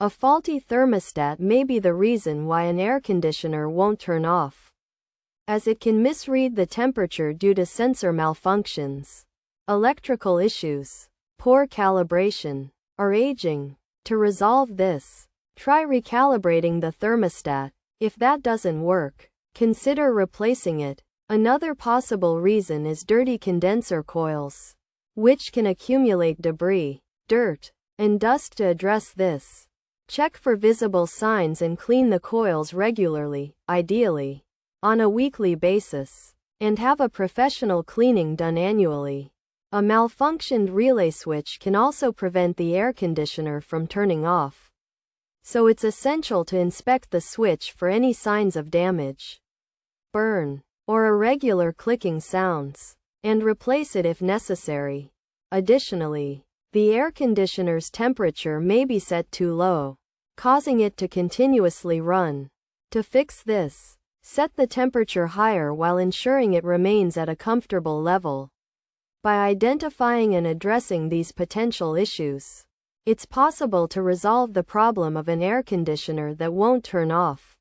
A faulty thermostat may be the reason why an air conditioner won't turn off, as it can misread the temperature due to sensor malfunctions, electrical issues, poor calibration, or aging. To resolve this, try recalibrating the thermostat. If that doesn't work, consider replacing it. Another possible reason is dirty condenser coils, which can accumulate debris, dirt, and dust. To address this, check for visible signs and clean the coils regularly, ideally on a weekly basis, and have a professional cleaning done annually. A malfunctioned relay switch can also prevent the air conditioner from turning off, so it's essential to inspect the switch for any signs of damage, burn, or irregular clicking sounds, and replace it if necessary. Additionally, the air conditioner's temperature may be set too low, causing it to continuously run. To fix this, set the temperature higher while ensuring it remains at a comfortable level. By identifying and addressing these potential issues, it's possible to resolve the problem of an air conditioner that won't turn off.